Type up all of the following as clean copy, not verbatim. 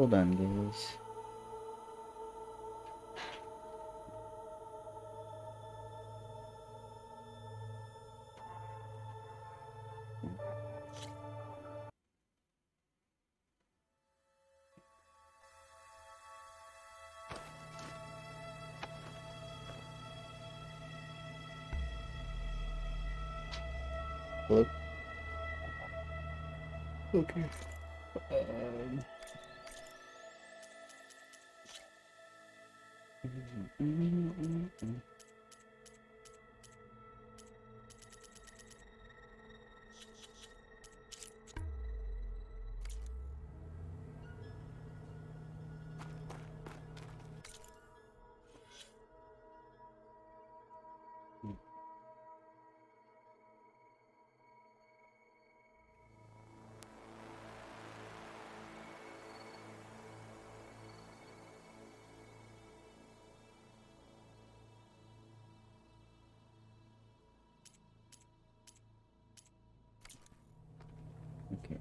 Hold on, guys. Hello? Okay. Um, okay.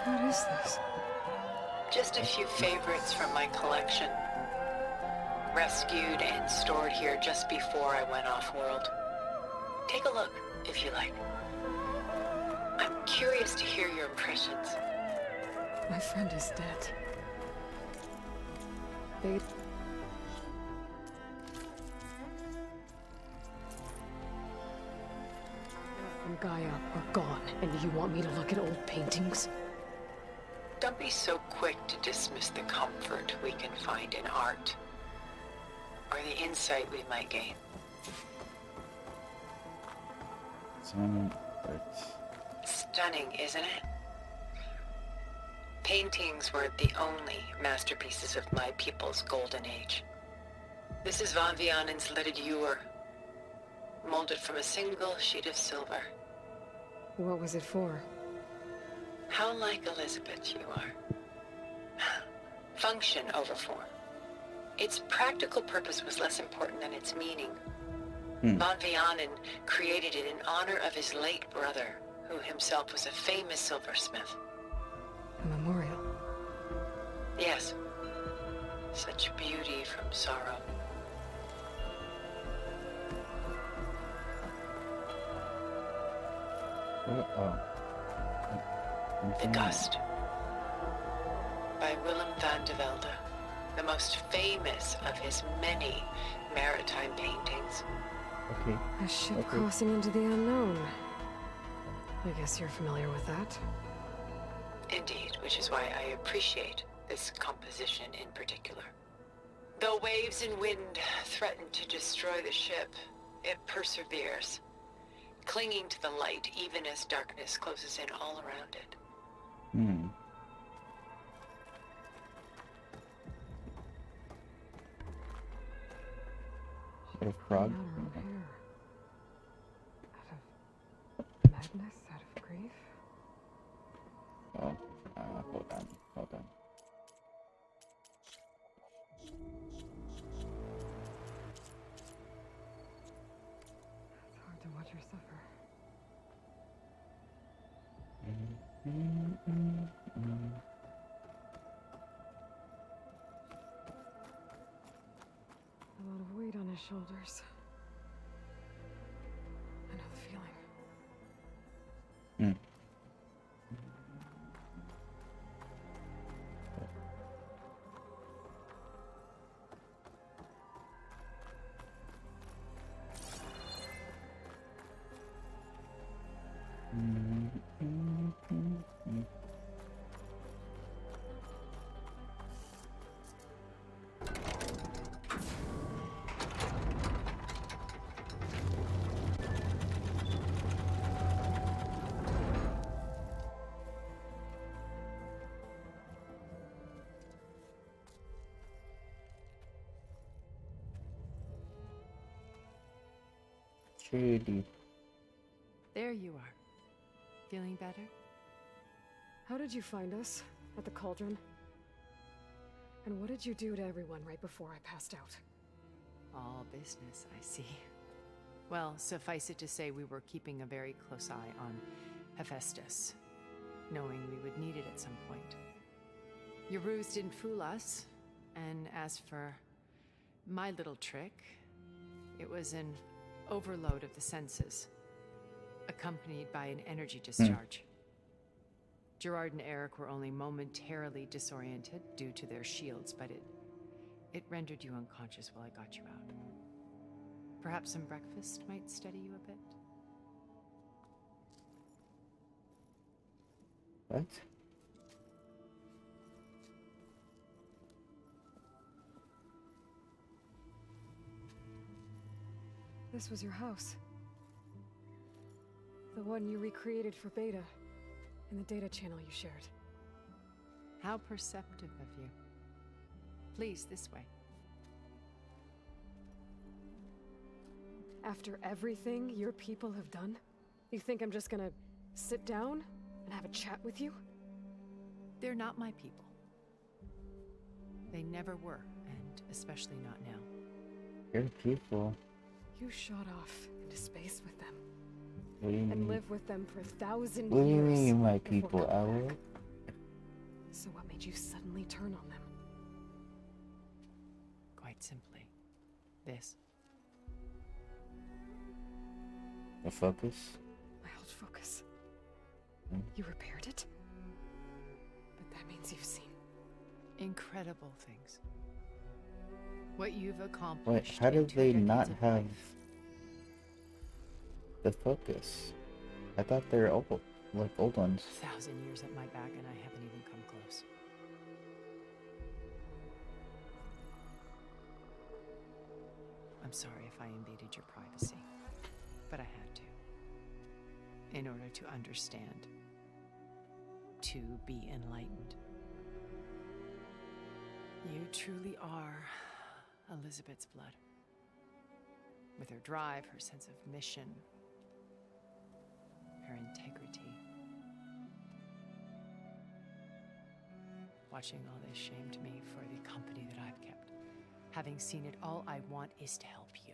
What is this? Just a few favorites from my collection. Rescued and stored here just before I went off-world. Take a look, if you like. I'm curious to hear your impressions. My friend is dead. They... and Gaia are gone, and you want me to look at old paintings? Don't be so quick to dismiss the comfort we can find in art, or the insight we might gain. Someone hurts. Stunning, isn't it? Paintings weren't the only masterpieces of my people's golden age. This is Van Vianen's Lidded Ewer, molded from a single sheet of silver. What was it for? How like Elizabeth you are. Function over form. Its practical purpose was less important than its meaning. Van Vianen created it in honor of his late brother, who himself was a famous silversmith. A memorial. Yes. Such beauty from sorrow. Oh. The Gust. By Willem van de Velde, the most famous of his many maritime paintings. Okay. A ship crossing into the unknown. I guess you're familiar with that. Indeed, which is why I appreciate this composition in particular. Though waves and wind threaten to destroy the ship, it perseveres, clinging to the light even as darkness closes in all around it. A frog? Out her own hair. Out of madness, out of grief. Oh, hold on. It's hard to watch her suffer. A lot of weight on his shoulders. I know the feeling. Mm. Shady. There you are. Feeling better? How did you find us? At the cauldron? And what did you do to everyone right before I passed out? All business, I see. Well, suffice it to say we were keeping a very close eye on Hephaestus, knowing we would need it at some point. Your ruse didn't fool us, and as for my little trick, it was an overload of the senses, accompanied by an energy discharge. Gerard and Eric were only momentarily disoriented due to their shields, but it rendered you unconscious while I got you out. Perhaps some breakfast might steady you a bit? What? This was your house. The one you recreated for Beta, in the data channel you shared. How perceptive of you. Please, this way. After everything your people have done, you think I'm just gonna sit down and have a chat with you? They're not my people. They never were, and especially not now. Your people. You shot off into space with them, What do you and mean? lived with them for 1,000 What do you years. mean, my before people, coming Owl? back. So what made you suddenly turn on them? Quite simply, this. The focus? My old focus. Hmm? You repaired it? But that means you've seen. Incredible things. What you've Wait, accomplished. how in did 2 they decades not of have life. the focus? I thought they were old, like old ones. 1,000 years at my back, and I haven't even come close. I'm sorry if I invaded your privacy, but I had to. In order to understand. To be enlightened. You truly are Elizabeth's blood. With her drive, her sense of mission, her integrity. Watching all this shamed me for the company that I've kept. Having seen it, all I want is to help you.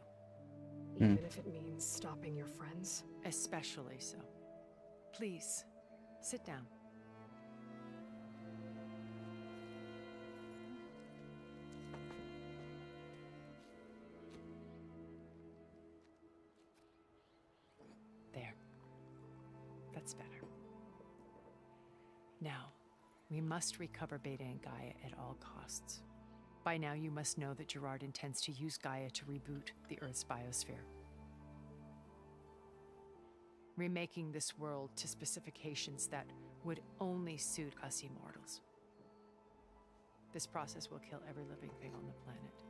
Even if it means stopping your friends? Especially so. Please, sit down. There. That's better. Now, we must recover Beta and Gaia at all costs. By now, you must know that Gerard intends to use Gaia to reboot the Earth's biosphere. Remaking this world to specifications that would only suit us immortals. This process will kill every living thing on the planet.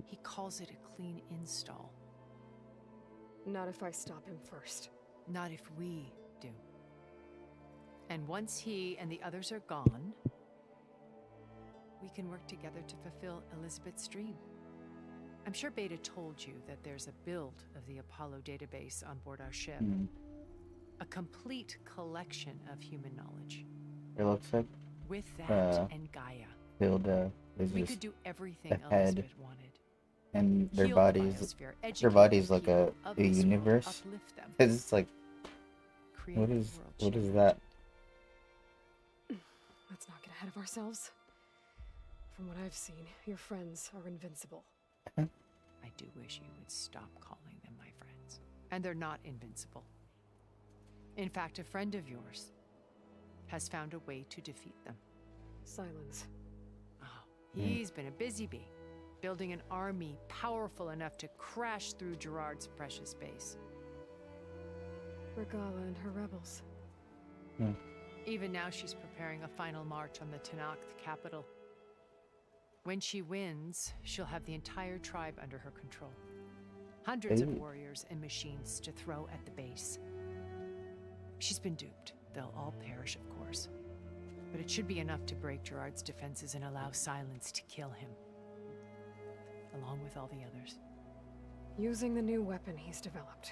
He calls it a clean install. Not if I stop him first. Not if we do. And once he and the others are gone, we can work together to fulfill Elizabeth's dream. I'm sure Beta told you that there's a build of the Apollo database on board our ship. A complete collection of human knowledge. It looks like With that and Gaia, Hilda is we just could do everything the head, Elizabeth wanted. and their Heal the bodies, biosphere, educate their body's the like people a of this world, universe. uplift them. It's like create What a is world what is champion. that? Let's not get ahead of ourselves. From what I've seen, your friends are invincible. I do wish you would stop calling them my friends. And they're not invincible. In fact, a friend of yours has found a way to defeat them. Silence. Oh, he's been a busy bee, building an army powerful enough to crash through Gerard's precious base. Regala and her rebels. Even now, she's preparing a final march on the Tenakth capital. When she wins, she'll have the entire tribe under her control. Hundreds of Ooh. warriors and machines to throw at the base. She's been duped. They'll all perish, of course. But it should be enough to break Gerard's defenses and allow Silence to kill him. Along with all the others. Using the new weapon he's developed.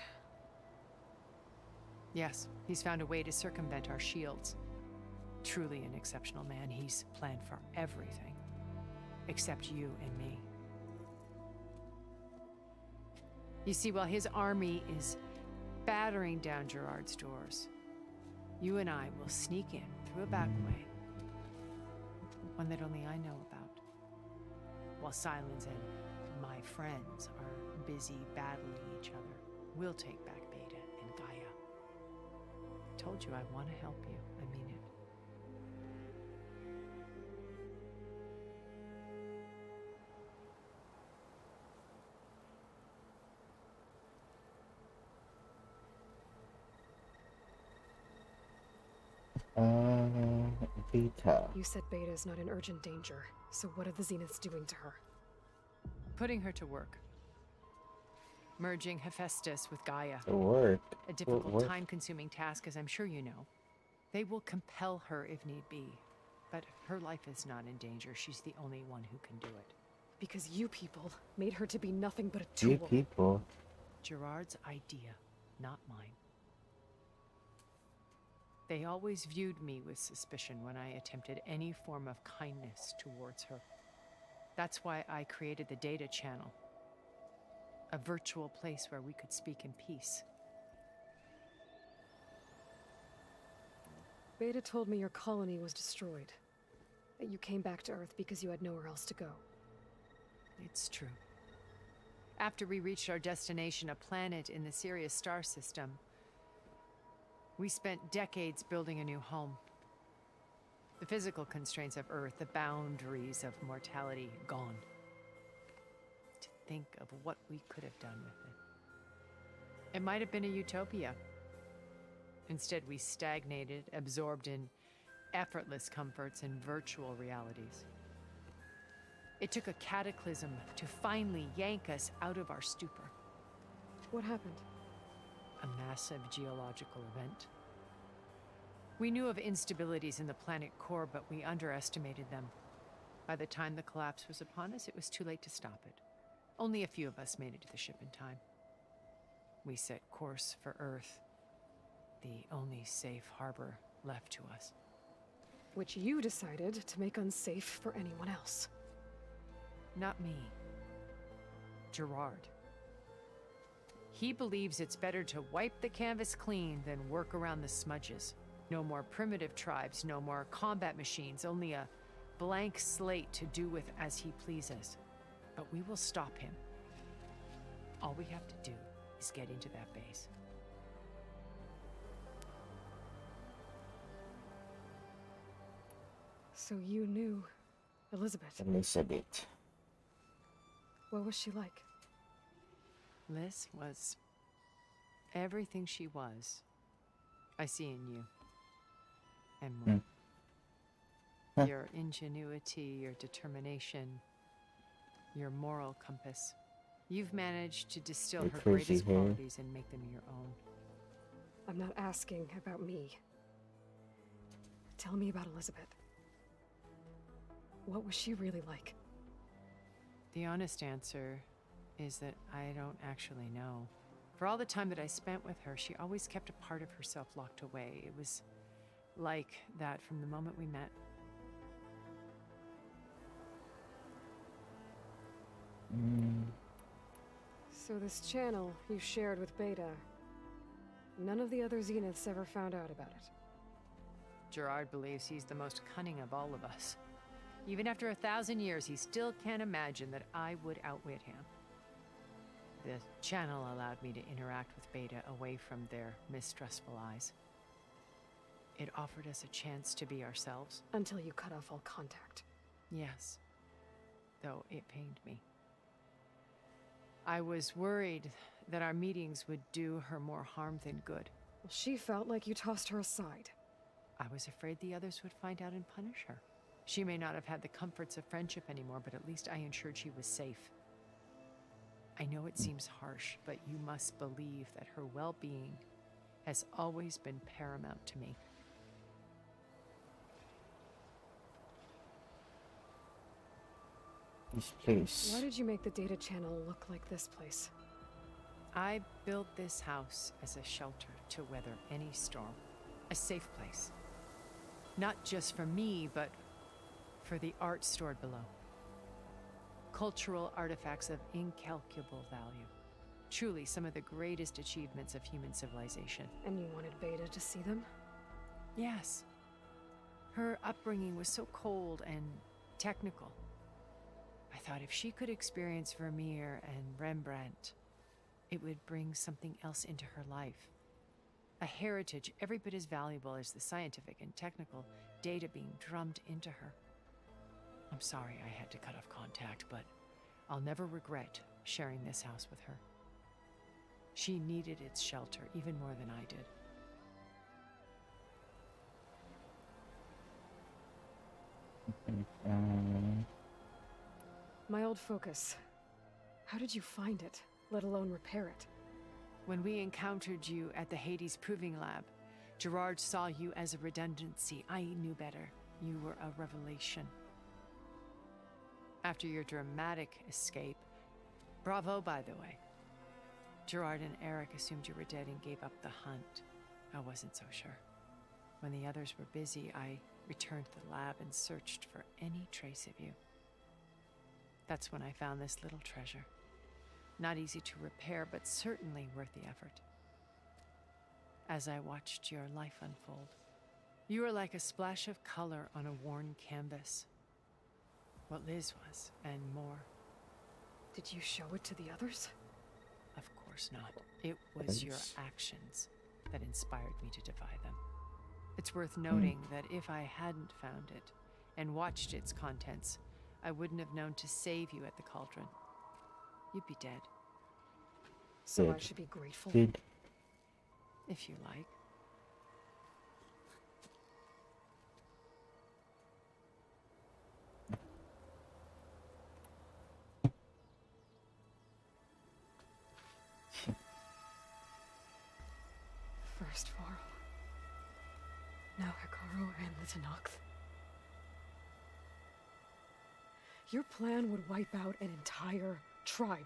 Yes, he's found a way to circumvent our shields. Truly an exceptional man. He's planned for everything. Except you and me. You see, while his army is battering down Gerard's doors, you and I will sneak in through a back way. One that only I know about. While Silence and my friends are busy battling each other, we'll take back Beta and Gaia. I told you I want to help you. I mean it. Beta. You said Beta's not in urgent danger, so what are the Zeniths doing to her? Putting her to work. Merging Hephaestus with Gaia. To work. A difficult, work? time-consuming task, as I'm sure you know. They will compel her if need be. But her life is not in danger. She's the only one who can do it. Because you people made her to be nothing but a tool. You people. Gerard's idea, not mine. They always viewed me with suspicion when I attempted any form of kindness towards her. That's why I created the Data Channel. A virtual place where we could speak in peace. Beta told me your colony was destroyed. That you came back to Earth because you had nowhere else to go. It's true. After we reached our destination, a planet in the Sirius star system, we spent decades building a new home. The physical constraints of Earth, the boundaries of mortality, gone. To think of what we could have done with it. It might have been a utopia. Instead, we stagnated, absorbed in effortless comforts and virtual realities. It took a cataclysm to finally yank us out of our stupor. What happened? A massive geological event. We knew of instabilities in the planet core, but we underestimated them. By the time the collapse was upon us, it was too late to stop it. Only a few of us made it to the ship in time. We set course for Earth, the only safe harbor left to us. Which you decided to make unsafe for anyone else. Not me. Gerard. He believes it's better to wipe the canvas clean than work around the smudges. No more primitive tribes, no more combat machines, only a blank slate to do with as he pleases. But we will stop him. All we have to do is get into that base. So you knew Elizabeth. Elizabeth. What was she like? Liz was everything she was. I see in you. And more. Huh. Your ingenuity, your determination, your moral compass. You've managed to distill Your her crazy greatest hair. qualities and make them your own. I'm not asking about me. Tell me about Elizabeth. What was she really like? The honest answer is that I don't actually know. For all the time that I spent with her, she always kept a part of herself locked away. It was like that from the moment we met. So this channel you shared with Beta, None of the other Zeniths ever found out about it. Gerard believes he's the most cunning of all of us. Even after 1,000 years, he still can't imagine that I would outwit him. The channel allowed me to interact with Beta away from their mistrustful eyes. It offered us a chance to be ourselves. Until you cut off all contact. Yes, though it pained me. I was worried that our meetings would do her more harm than good. Well, she felt like you tossed her aside. I was afraid the others would find out and punish her. She may not have had the comforts of friendship anymore, but at least I ensured she was safe. I know it seems harsh, but you must believe that her well-being has always been paramount to me. This place. Why did you make the data channel look like this place? I built this house as a shelter to weather any storm. A safe place. Not just for me, but for the art stored below. Cultural artifacts of incalculable value. Truly some of the greatest achievements of human civilization. And you wanted Beta to see them? Yes. Her upbringing was so cold and technical. I thought if she could experience Vermeer and Rembrandt, it would bring something else into her life. A heritage every bit as valuable as the scientific and technical data being drummed into her. I'm sorry I had to cut off contact, but I'll never regret sharing this house with her. She needed its shelter even more than I did. My old focus. How did you find it, let alone repair it? When we encountered you at the Hades Proving Lab, Gerard saw you as a redundancy. I knew better. You were a revelation. After your dramatic escape, bravo, by the way. Gerard and Eric assumed you were dead and gave up the hunt. I wasn't so sure. When the others were busy, I returned to the lab and searched for any trace of you. That's when I found this little treasure. Not easy to repair, but certainly worth the effort. As I watched your life unfold, you were like a splash of color on a worn canvas. What Liz was, and more. Did you show it to the others? Of course not. It was your actions that inspired me to defy them. It's worth noting that if I hadn't found it and watched its contents, I wouldn't have known to save you at the cauldron. You'd be dead. So I should be grateful? Did. If you like. First Varl. Now Hekarro and the Tenakth. Your plan would wipe out an entire tribe.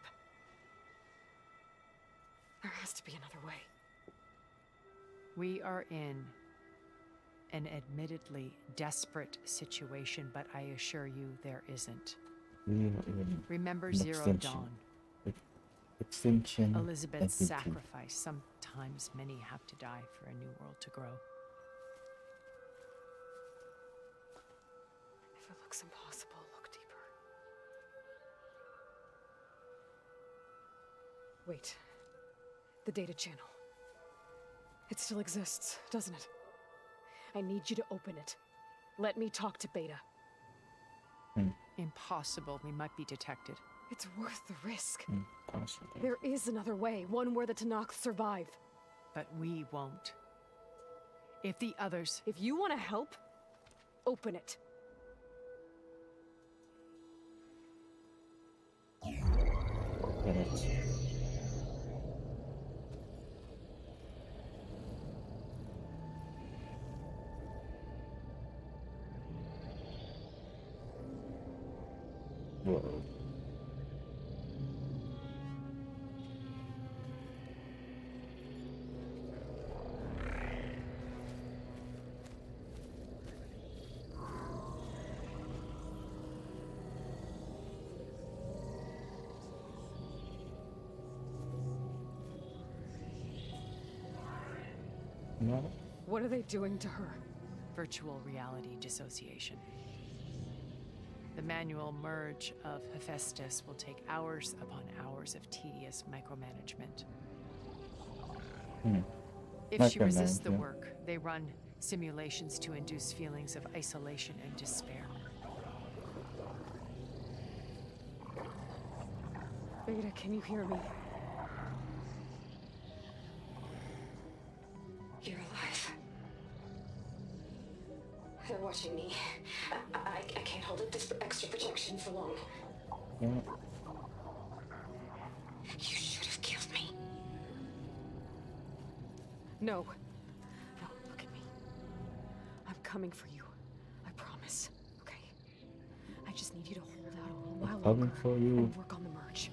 There has to be another way. We are in an admittedly desperate situation, but I assure you there isn't. Remember Zero Dawn. Extinction. Elizabeth's everything. sacrifice. Sometimes many have to die for a new world to grow. If it looks impossible, look deeper. Wait. The data channel. It still exists, doesn't it? I need you to open it. Let me talk to Beta. Impossible. We might be detected. It's worth the risk. Impossible. There is another way, one where the Tenakth survive. But we won't. If the others... If you want to help, open it. Open it. Whoa. No. What are they doing to her? Virtual reality dissociation. The manual merge of Hephaestus will take hours upon hours of tedious micromanagement. If she resists the Micromanagement. work, they run simulations to induce feelings of isolation and despair. Beta, can you hear me? You're alive. They're watching me. I can't hold up this extra protection for long. Yeah. You should have killed me. No. No, look at me. I'm coming for you. I promise. Okay? I just need you to hold out a little while Coming longer for you. and work on the merge.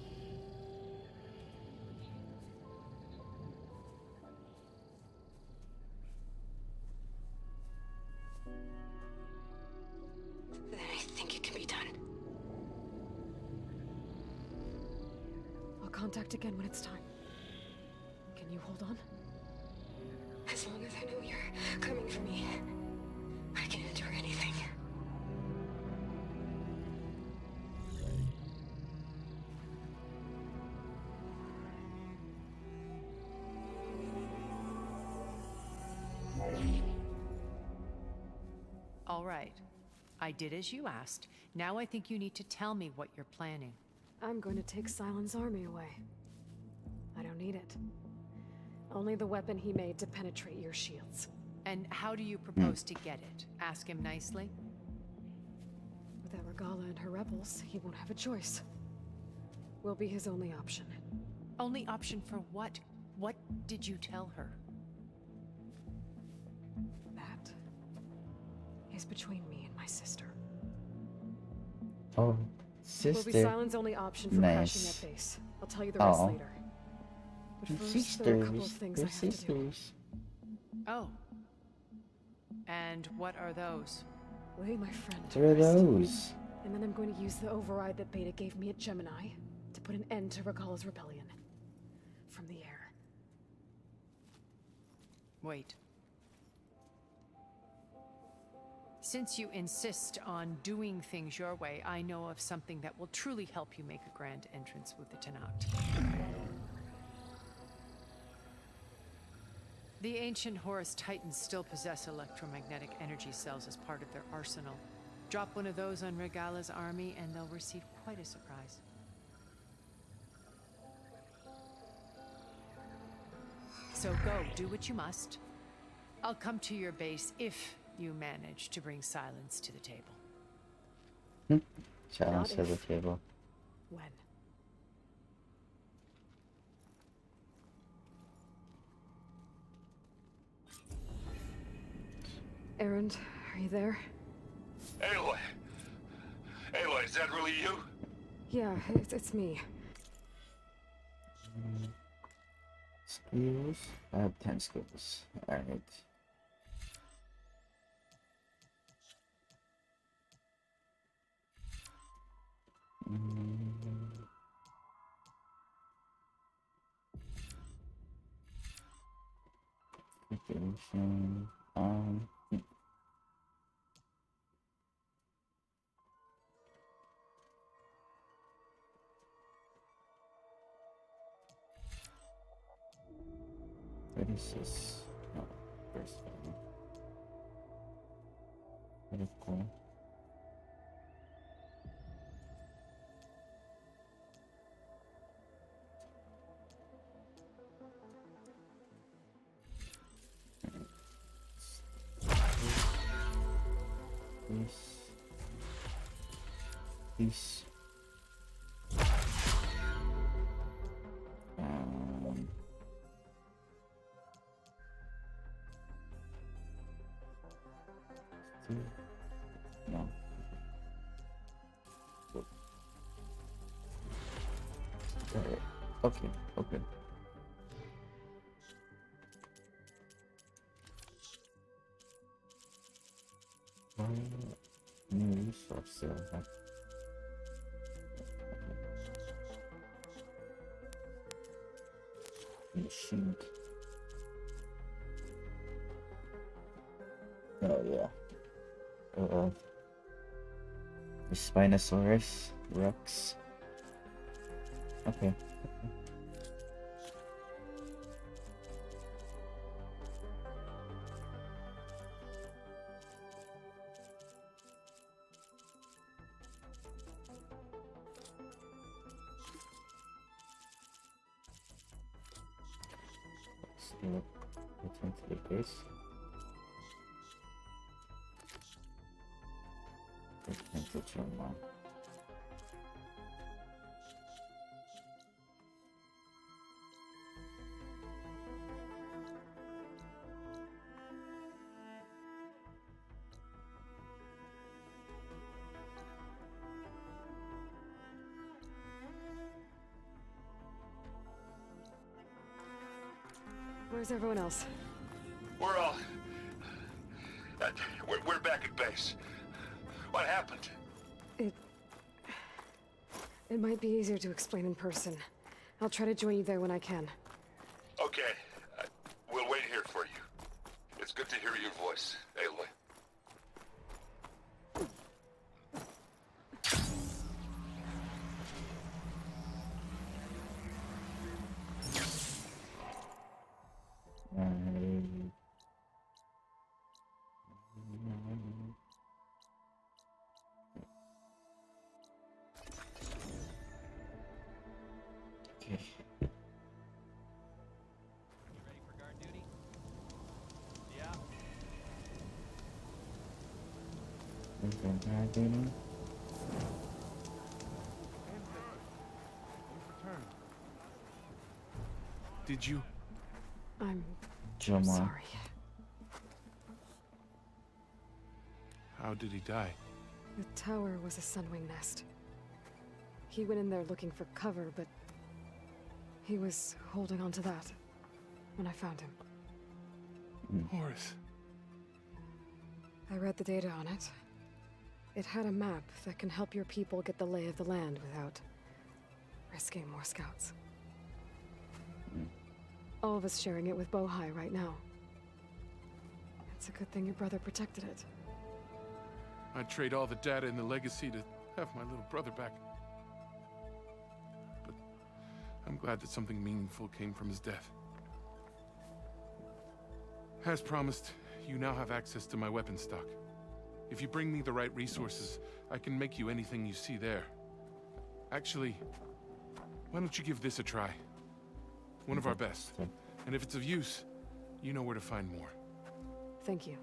Then I think it can be done. I'll contact again when it's time. Can you hold on? As long as I know you're coming for me, I can endure anything. All right. I did as you asked. Now I think you need to tell me what you're planning. I'm going to take Silent's army away. I don't need it. Only the weapon he made to penetrate your shields. And how do you propose to get it? Ask him nicely? Without Regala and her rebels, he won't have a choice. We'll be his only option. Only option for what? What did you tell her? That is between me and my sister. Oh, Will sister. be Silent's only option for crashing Nice. that base. I'll tell you the rest Aw. later. But first, there are a couple of Sisters. things They're I have to do. sisters. Oh. And what are those? Lay my friend to What are rest. those? And then I'm going to use the override that Beta gave me at Gemini to put an end to Regala's rebellion. From the air. Wait. Since you insist on doing things your way, I know of something that will truly help you make a grand entrance with the Tenakth. The ancient Horus Titans still possess electromagnetic energy cells as part of their arsenal. Drop one of those on Regala's army and they'll receive quite a surprise. So go, do what you must. I'll come to your base if you manage to bring silence to the table. Challenge Not to the if. table. When? Erend, are you there? Aloy! Aloy, is that really you? Yeah, it's me. Skills. I have 10 skills. Alright. Preparation. This no, first one. Very cool. This. No. Okay, okay. New resource machine. Oh yeah. The Spinosaurus Rex. Okay. Let's return to the base. Return to Choma. Where's everyone else? We're all... we're back at base. What happened? It might be easier to explain in person. I'll try to join you there when I can. Okay. We'll wait here for you. It's good to hear your voice, Aloy. Okay. Ready for guard duty? Yeah. Did you? I'm Choma. sorry. How did he die? The tower was a Sunwing nest. He went in there looking for cover, but he was holding on to that when I found him. Horace. I read the data on it. It had a map that can help your people get the lay of the land without risking more scouts. All of us sharing it with Bohai right now. It's a good thing your brother protected it. I'd trade all the data and the legacy to have my little brother back. But I'm glad that something meaningful came from his death. As promised, you now have access to my weapon stock. If you bring me the right resources, I can make you anything you see there. Actually, why don't you give this a try? One of our best. And if it's of use, you know where to find more. Thank you.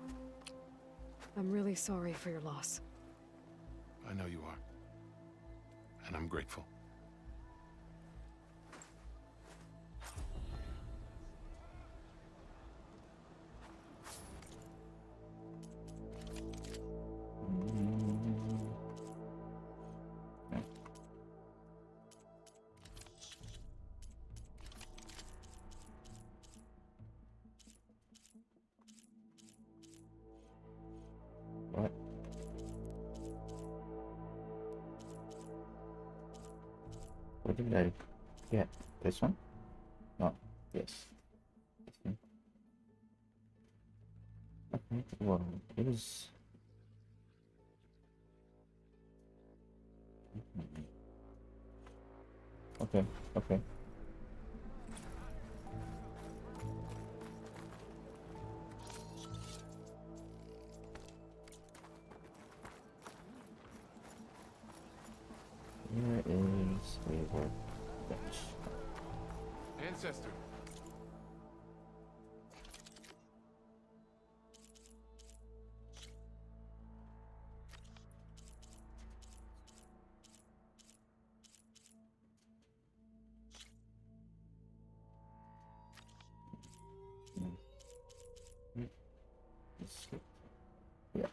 I'm really sorry for your loss. I know you are. And I'm grateful. What? What did I get? This one? No, yes. This one. Okay, well, it is. Okay, okay. Here is a workbench. Ancestor. Yeah.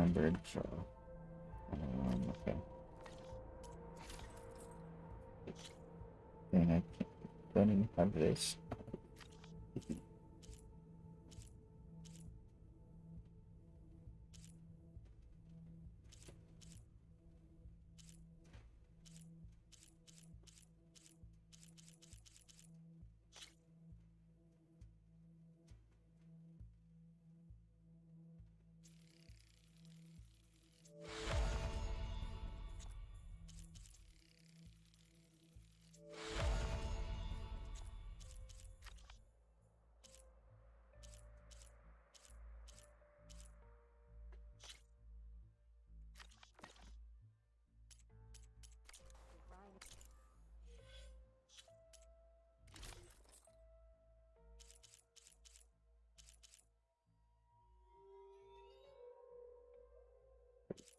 remembered, so okay. And I don't even have this.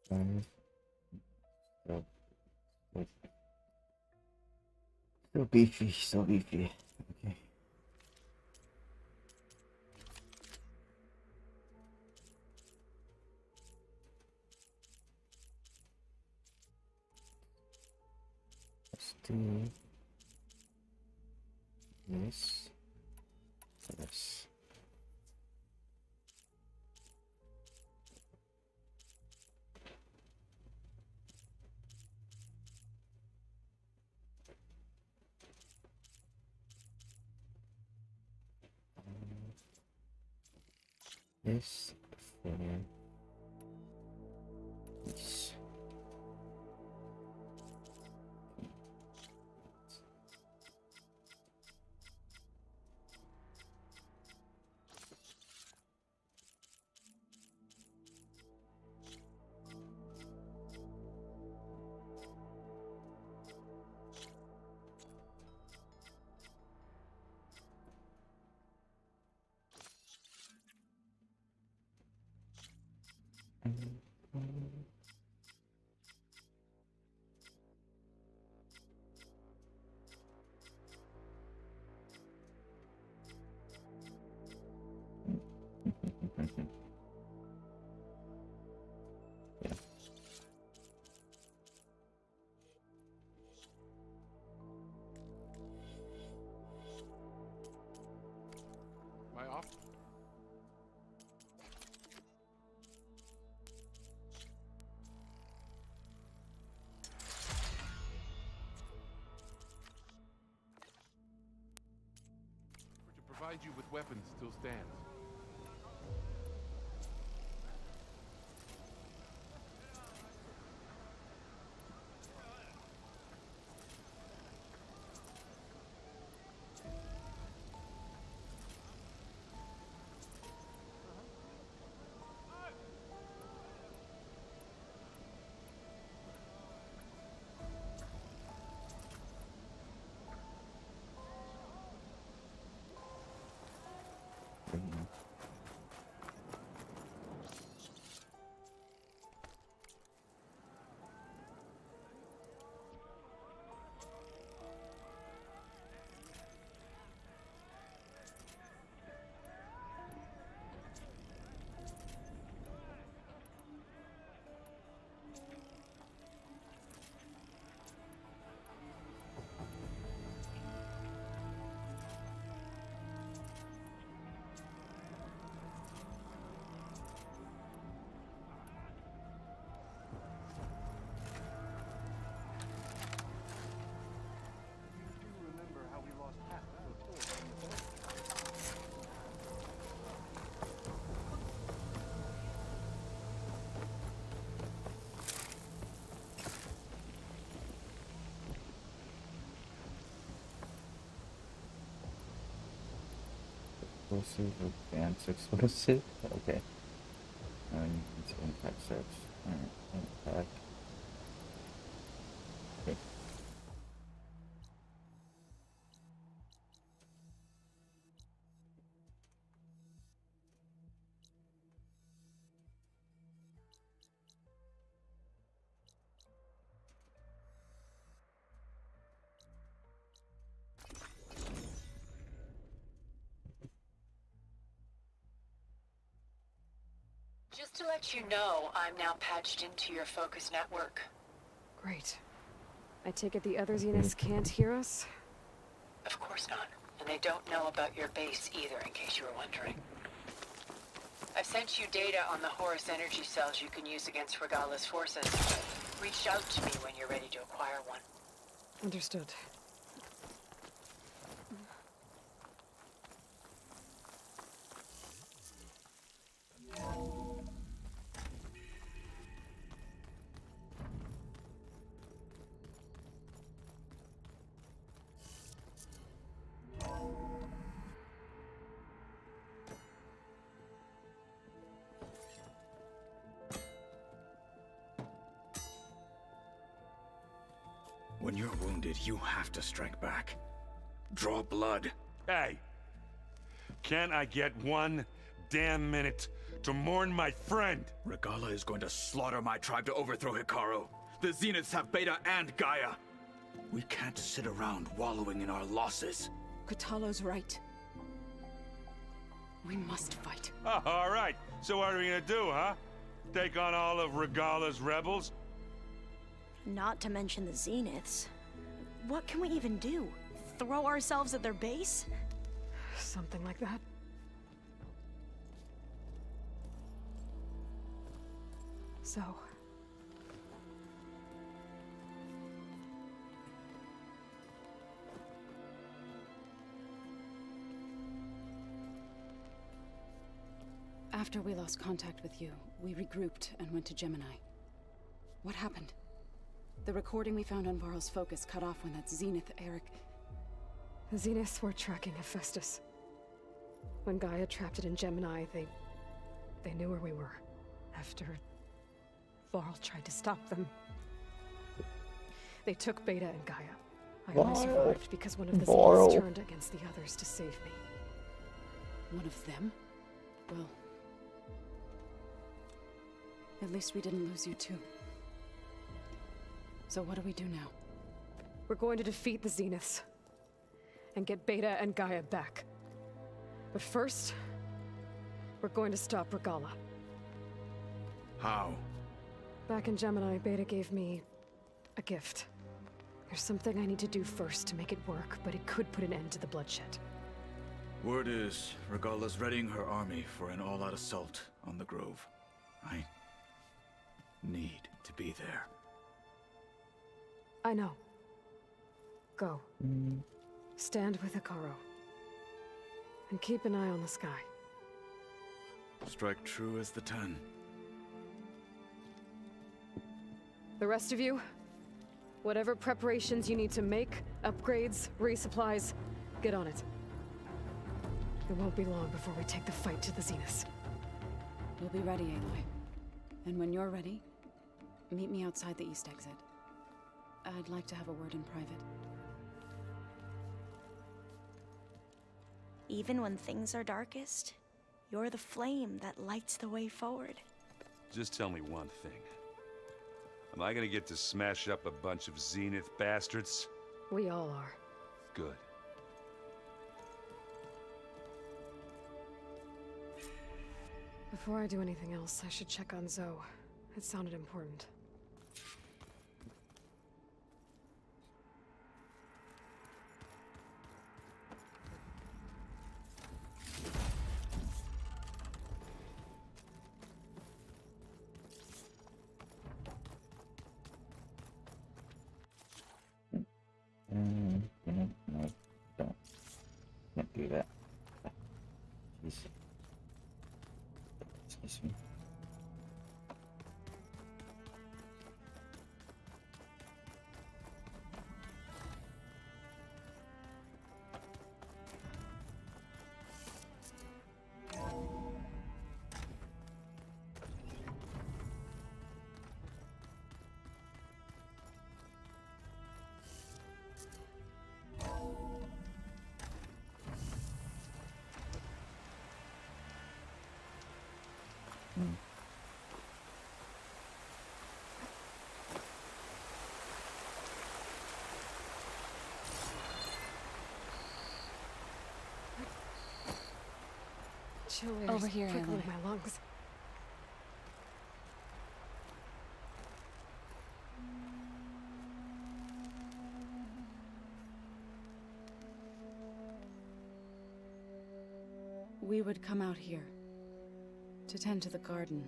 So, so, so beefy, so beefy. Okay. Let's do this. This. This for this. My off. To provide you with weapons still stands. Explosive, advanced explosive. Okay. It's impact search. Alright, impact. Okay. Just to let you know, I'm now patched into your focus network. Great. I take it the other Zeniths can't hear us? Of course not. And they don't know about your base either, in case you were wondering. I've sent you data on the Horus energy cells you can use against Regala's forces. Reach out to me when you're ready to acquire one. Understood. When you're wounded, you have to strike back. Draw blood. Hey! Can't I get 1 damn minute to mourn my friend? Regala is going to slaughter my tribe to overthrow Hikaru. The Zeniths have Beta and Gaia. We can't sit around wallowing in our losses. Kotallo's right. We must fight. Oh, all right. So what are we gonna do, huh? Take on all of Regala's rebels? Not to mention the Zeniths. What can we even do? Throw ourselves at their base? Something like that. So... After we lost contact with you, we regrouped and went to Gemini. What happened? The recording we found on Varl's focus cut off when that Zenith, Eric... The Zeniths were tracking Hephaestus. When Gaia trapped it in Gemini, they knew where we were. After... Varl tried to stop them. They took Beta and Gaia. I only survived because one of the Zeniths turned against the others to save me. One of them? Well... At least we didn't lose you too. So what do we do now? We're going to defeat the Zeniths. And get Beta and Gaia back. But first... we're going to stop Regala. How? Back in Gemini, Beta gave me... a gift. There's something I need to do first to make it work, but it could put an end to the bloodshed. Word is, Regala's readying her army for an all-out assault on the Grove. I need to be there. I know. Go. Stand with Hikaru. And keep an eye on the sky. Strike true as the 10. The rest of you, whatever preparations you need to make, upgrades, resupplies, get on it. It won't be long before we take the fight to the Zeniths. We'll be ready, Aloy. And when you're ready, meet me outside the east exit. I'd like to have a word in private. Even when things are darkest, you're the flame that lights the way forward. Just tell me one thing. Am I gonna get to smash up a bunch of Zenith bastards? We all are. Good. Before I do anything else, I should check on Zoe. It sounded important. No, don't. Can't do that. Jeez. Excuse me. Chill Over air's here, prickling Aloy. my lungs. We would come out here to tend to the garden.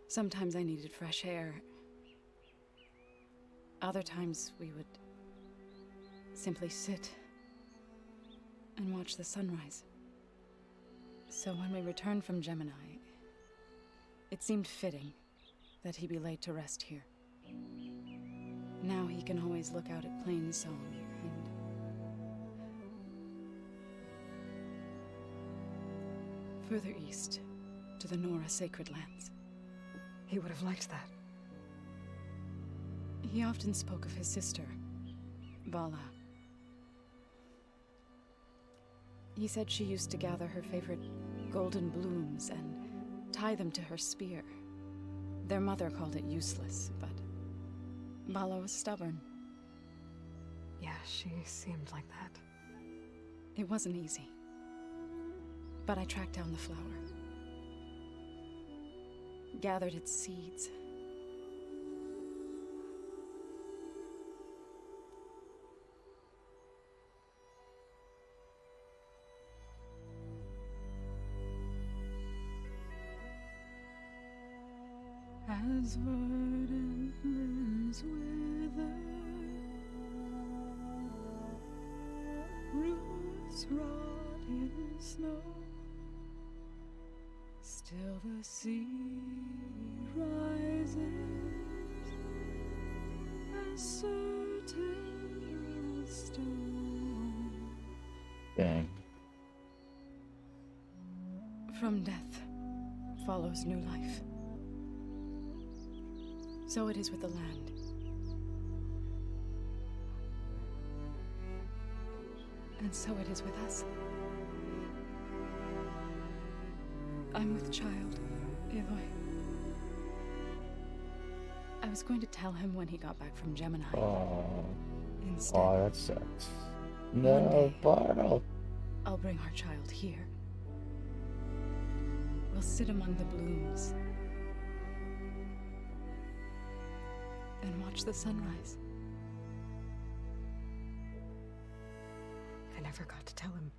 Sometimes I needed fresh air. Other times we would simply sit and watch the sunrise. So when we returned from Gemini, it seemed fitting that he be laid to rest here. Now he can always look out at Plainsong and... further east, to the Nora Sacred Lands. He would have liked that. He often spoke of his sister, Vala. He said she used to gather her favorite golden blooms and tie them to her spear. Their mother called it useless, but Vala was stubborn. Yeah, she seemed like that. It wasn't easy. But I tracked down the flower. Gathered its seeds. As verdant limbs wither, roots rot in snow, still the sea rises, as certain as stone. Dang. From death follows new life. So it is with the land. And so it is with us. I'm with child, Aloy. I was going to tell him when he got back from Gemini. Oh, Instead, oh, that sucks. One No, day. Barl. I'll bring our child here. We'll sit among the blooms and watch the sunrise. I never got to tell him.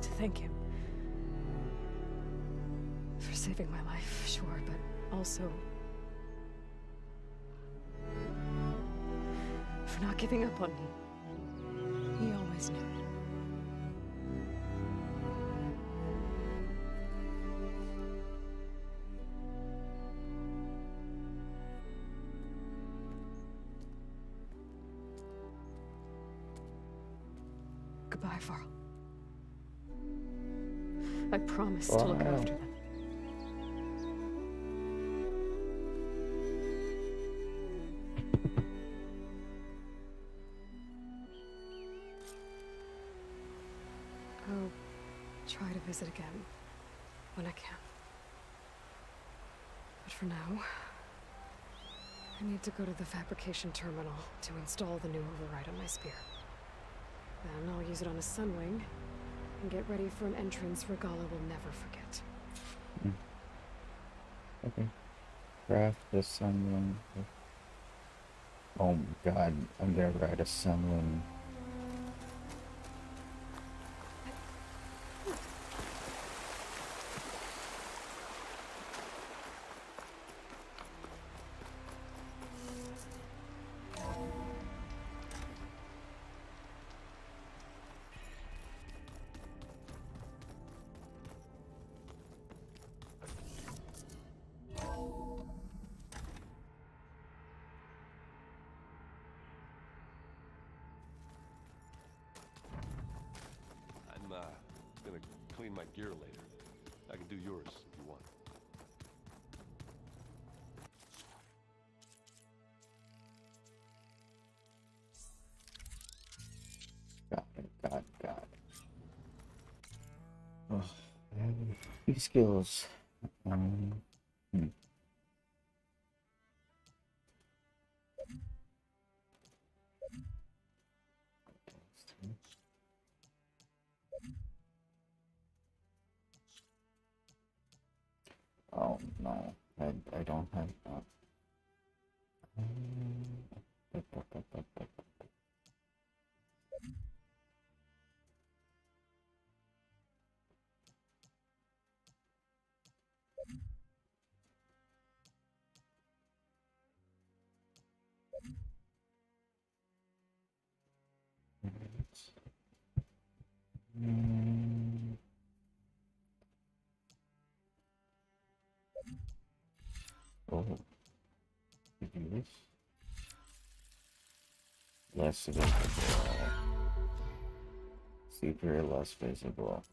To thank him. For saving my life, sure, but also... for not giving up on me. He always knew. Goodbye, Varl. I promise to look Wow. after them. I'll try to visit again when I can. But for now, I need to go to the fabrication terminal to install the new override on my spear. Then I'll use it on a sunwing and get ready for an entrance Regala will never forget. Okay. Craft the sunwing. Oh my god, I'm gonna ride a sunwing. I'm gonna clean my gear later. I can do yours if you want. Got it. Oh, I have a few skills. Oh no, I don't have that. Oh, you do this. Less visible. Super less visible.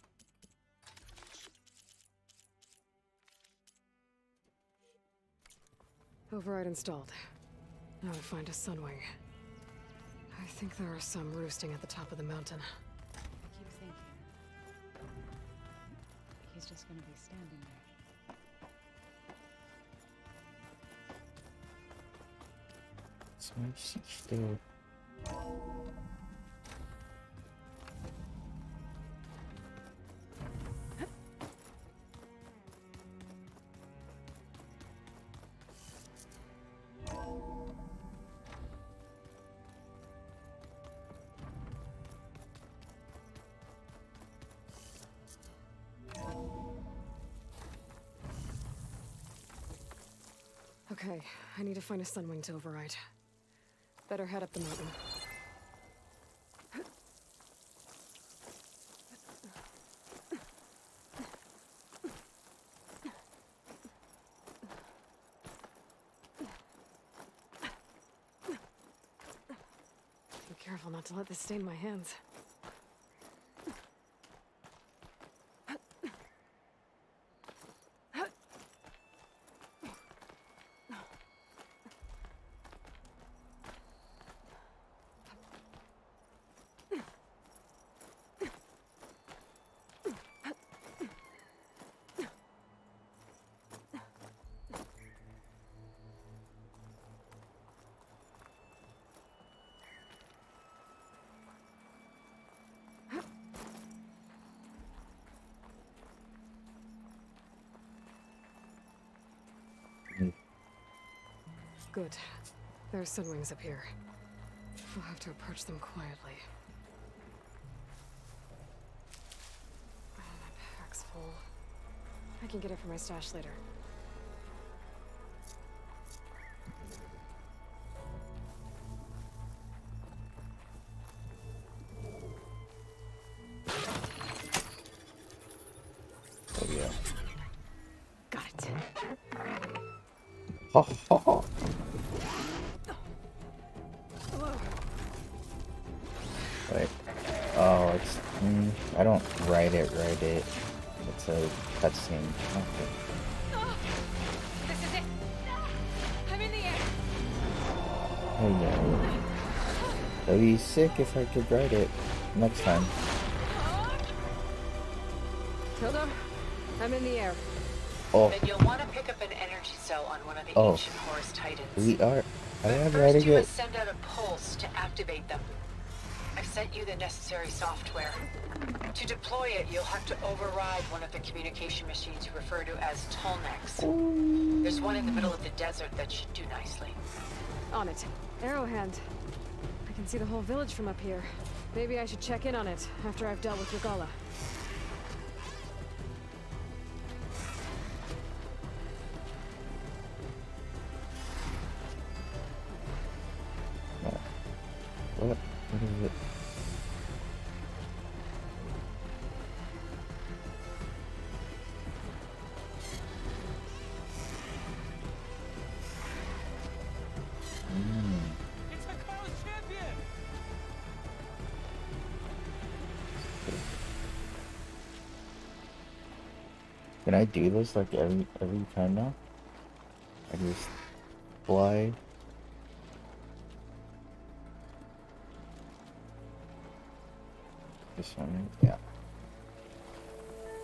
Override installed. Now to find a sunwing. I think there are some roosting at the top of the mountain. I keep thinking. He's just gonna be standing there. It's my sister. Okay, I need to find a sunwing to override. Better head up the mountain. Be careful not to let this stain my hands. Good. There are sunwings up here. We'll have to approach them quietly. Oh, my pack's full. I can get it from my stash later. Oh yeah. Got it. Ha ha ha. Wait. Oh, it's. I don't write it. It's a cutscene. Okay. This is it. I'm in the air. Oh yeah. That'd be sick if I could write it next time. Tilda, I'm in the air. Oh, Then you'll want to pick up an energy cell on one of the Oh. ancient Horus Titans. we are. I am First, writing you it. must send out a pulse to activate them. I've sent you the necessary software. To deploy it, you'll have to override one of the communication machines you refer to as Tolnecs. There's one in the middle of the desert that should do nicely. On it. Arrowhand. I can see the whole village from up here. Maybe I should check in on it after I've dealt with Regala. What? What is it? It's a Carlos champion! Can I do this like every time now? I just fly. This one, yeah.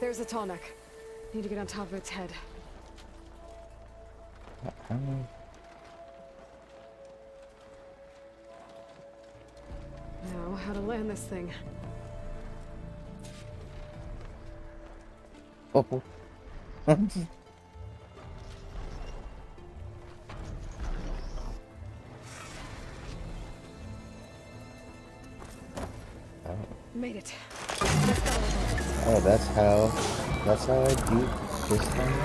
There's a Tallneck. Need to get on top of its head. How am Now, how to land this thing. Oh. Made it. Oh, that's how I do this time.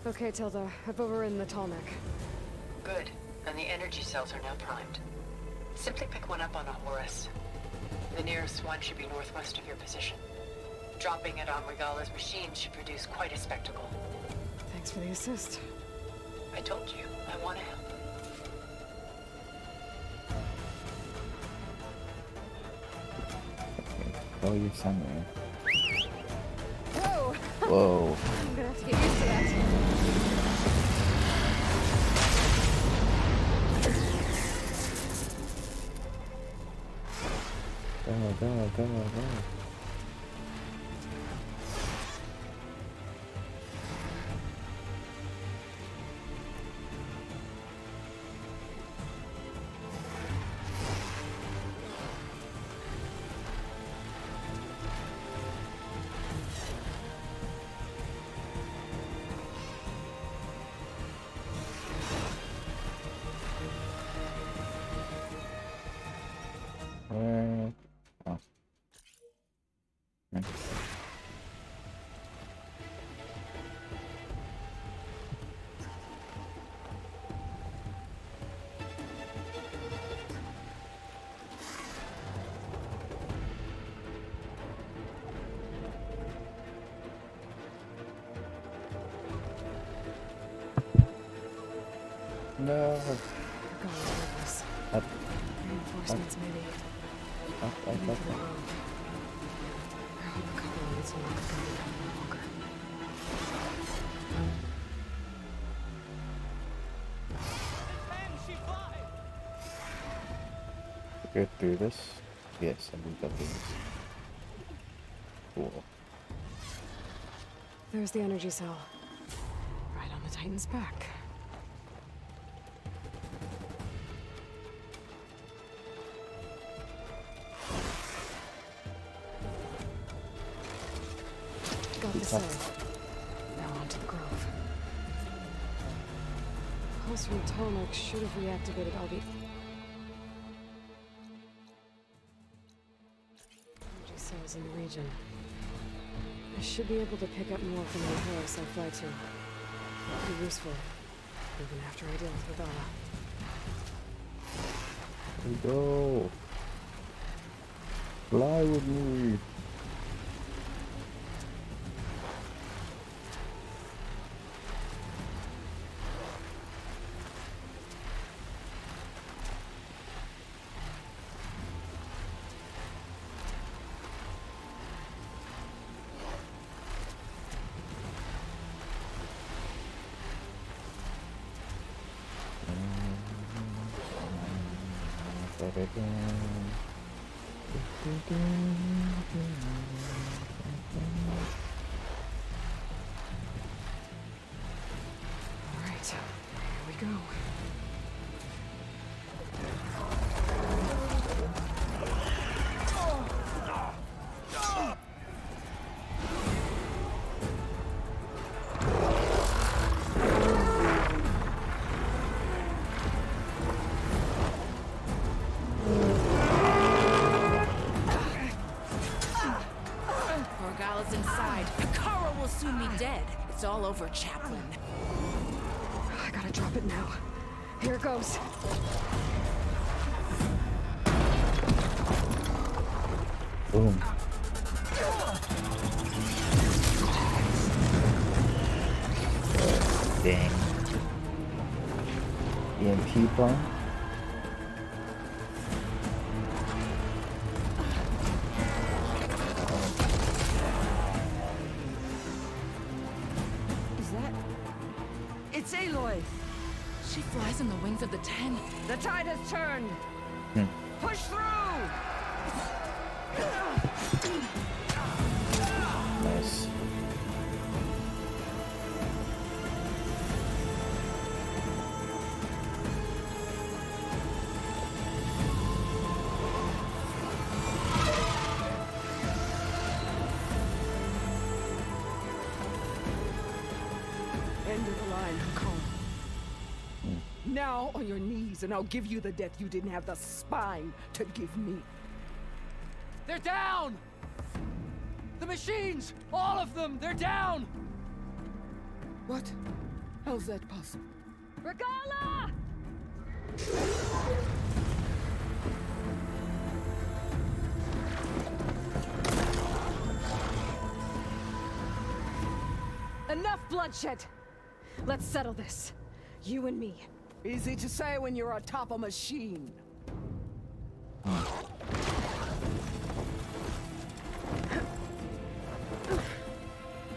Okay, Tilda. I've overridden the tall neck. Good. And the energy cells are now primed. Simply pick one up on a Horus. The nearest one should be northwest of your position. Dropping it on Regala's machine should produce quite a spectacle. Thanks for the assist. I told you, I want to help. Oh, you sent me. Whoa! Whoa. I'm gonna have to get used to that. Go. Where? Oh. Okay. No. We're going over this. Up. Reinforcements, maybe. Up. Heading for the grove. I hope a couple of it's not gonna become Walker. And she flies! Go through this? Yes, I think I'll do this. Cool. There's the energy cell. Right on the Titan's back. Got the cell. Now on to the grove. Pulse from Tomek should have reactivated all the energy cells in the region. I should be able to pick up more from the Horus I fly to. Be useful, even after I deal with Regala. Here we go. Fly with me. All right, here we go. Morgala's inside. Akara will soon be dead. It's all over, Chaplain. I gotta drop it now. Here it goes. Boom. Dang. EMP bomb. Is that... It's Aloy! She flies on the wings of the Ten. The tide has turned! Push through! Nice. now on your knees, and I'll give you the death you didn't have the spine to give me. They're down! The machines! All of them! They're down! What? How's that possible? Regala! Enough bloodshed! Let's settle this. You and me. Easy to say when you're atop a machine. Well,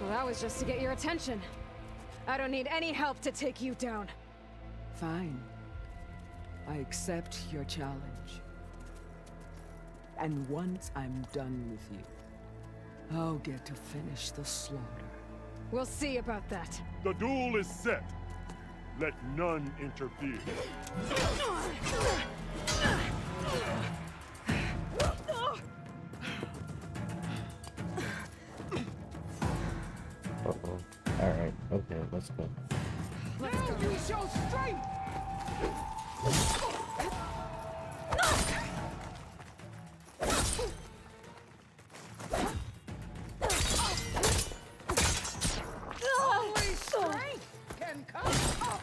that was just to get your attention. I don't need any help to take you down. Fine. I accept your challenge. And once I'm done with you, I'll get to finish the slaughter. We'll see about that. The duel is set. Let none interfere. Uh-oh. Alright, okay, let's go. Now use your strength! Only strength can come up!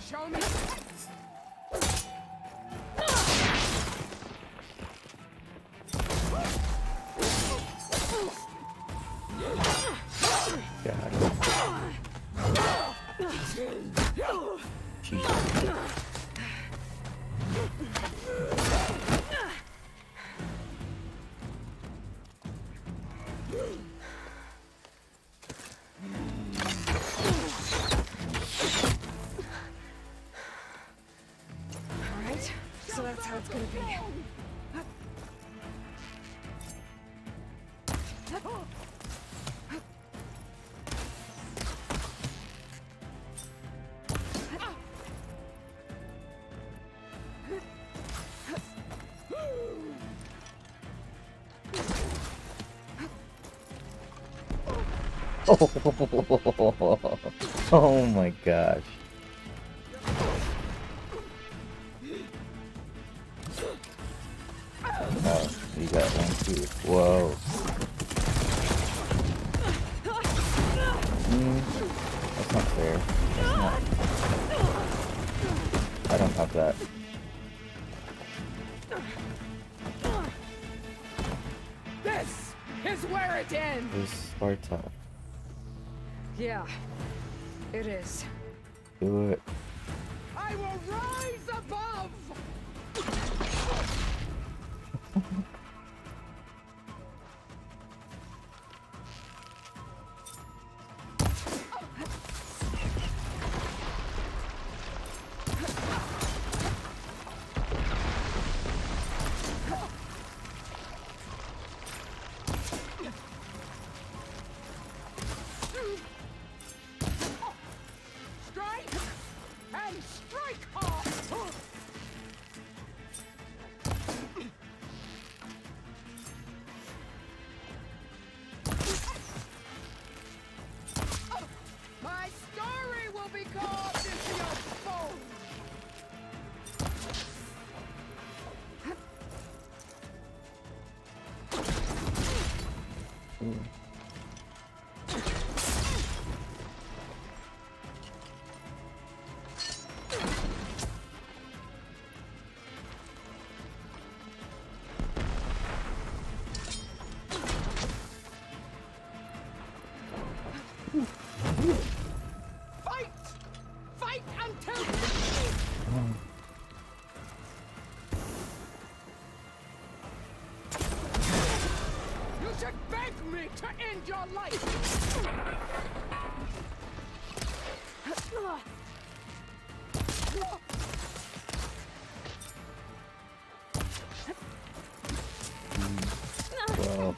Show me. Alright, so that's how it's gonna be. Oh my gosh. Oh, you got one too. Whoa. That's not fair. That's not... I don't have that. This is where it ends! This is Sparta. Yeah, it is. Do it. I will rise above! Strike and strike hard! My story will be carved into your bones! Fight! Fight until... You should beg me to end your life! Well,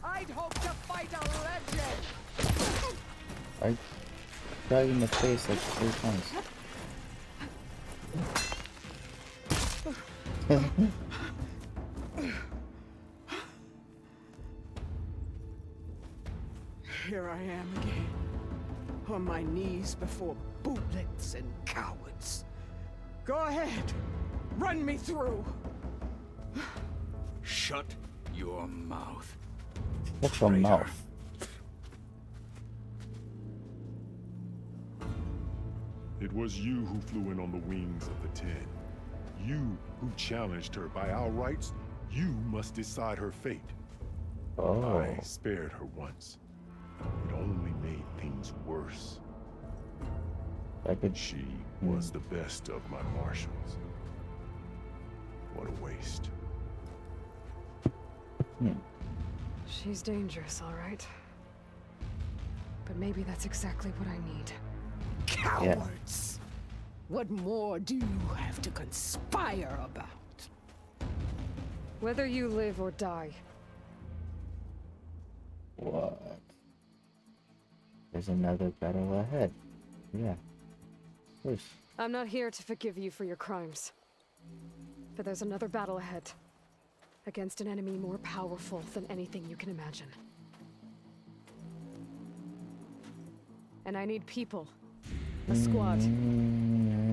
I I shot you in the face like 3 times. Here I am again, on my knees before bootlets and cowards. Go ahead, run me through. Shut your mouth. Shut your mouth. It was you who flew in on the wings of the Ten. You who challenged her. By our rights, you must decide her fate. Oh. I spared her once. It only made things worse. She was the best of my marshals. What a waste. She's dangerous, all right. But maybe that's exactly what I need. Cowards! What more do you have to conspire about? Whether you live or die. What? There's another battle ahead. Yeah. Of course. I'm not here to forgive you for your crimes. But there's another battle ahead. Against an enemy more powerful than anything you can imagine. And I need people. A squad.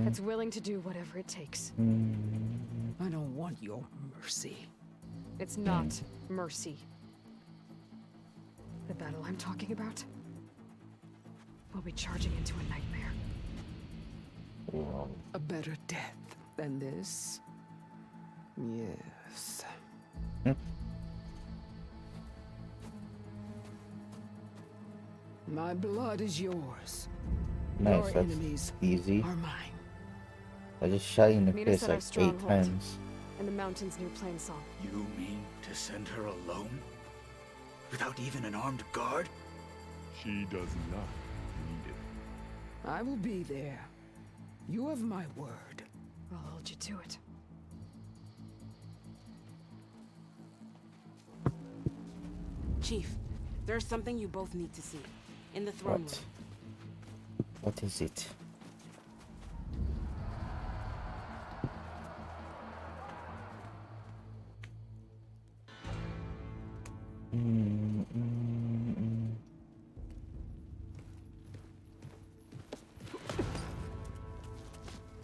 That's willing to do whatever it takes. I don't want your mercy. It's not mercy. The battle I'm talking about will be charging into a nightmare. Whoa. A better death than this? Yes. My blood is yours. Nice, Your that's enemies easy. are mine. I just shot you in the Meet us face at our like 8 stronghold. times. In the mountains near Plainsong. You mean to send her alone? Without even an armed guard? She does not need it. I will be there. You have my word. I'll hold you to it. Chief, there's something you both need to see. In the throne room. What is it?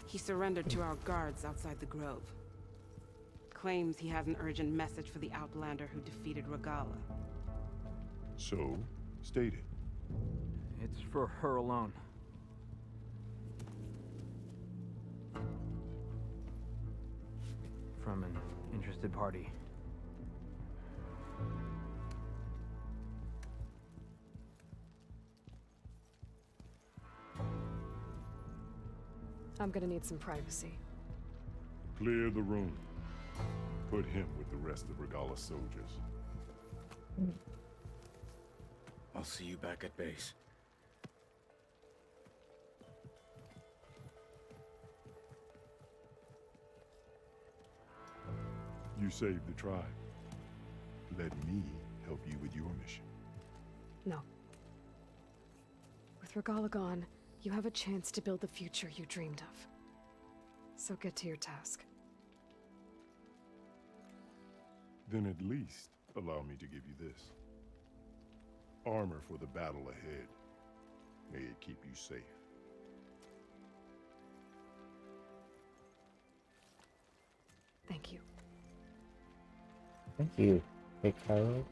He surrendered to our guards outside the grove. Claims he has an urgent message for the Outlander who defeated Regala. So, state it. It's for her alone. From an interested party. I'm gonna need some privacy. Clear the room. Put him with the rest of Regala's soldiers. I'll see you back at base. You saved the tribe. Let me help you with your mission. No. With Regala gone, you have a chance to build the future you dreamed of. So get to your task. Then at least allow me to give you this. Armor for the battle ahead. May it keep you safe. Thank you. Thank you. Hey, Kylo.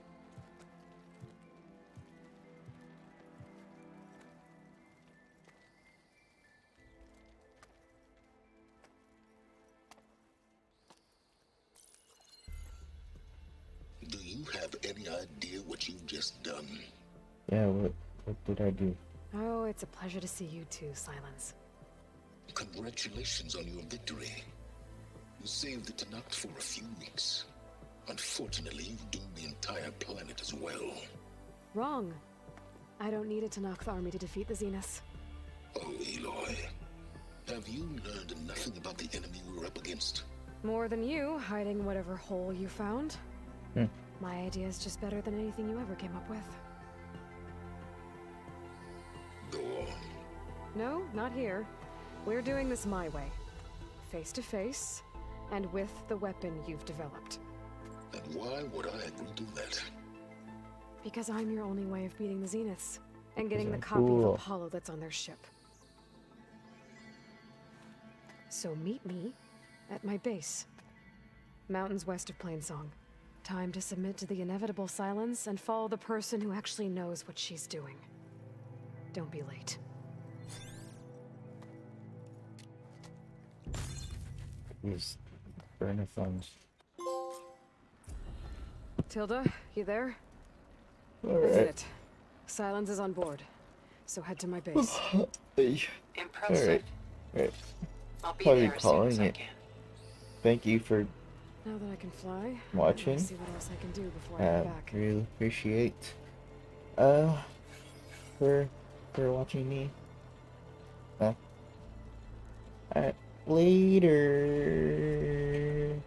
Do you have any idea what you've just done? Yeah, what did I do? Oh, it's a pleasure to see you too, Silence. Congratulations on your victory. You saved the Tenakth for a few weeks. Unfortunately, you've doomed the entire planet as well. Wrong. I don't need a Tenakth army to defeat the Zeniths. Oh, Aloy. Have you learned nothing about the enemy we're up against? More than you, hiding whatever hole you found. My idea is just better than anything you ever came up with. No, not here. We're doing this my way. Face to face, and with the weapon you've developed. And why would I agree to that? Because I'm your only way of beating the Zeniths, and getting the I'm copy cool. of Apollo that's on their ship. So meet me at my base. Mountains west of Plainsong. Time to submit to the inevitable silence and follow the person who actually knows what she's doing. Don't be late. These burner thumbs. Tilda, you there? All That's right. it. Silence is on board. So head to my base. Impressive. Alright. Right. I'll be Probably there as soon calling as I it. can. Thank you for Now that I can fly, watching. I see what else I can do before I head back. Really appreciate for watching me. Alright, later.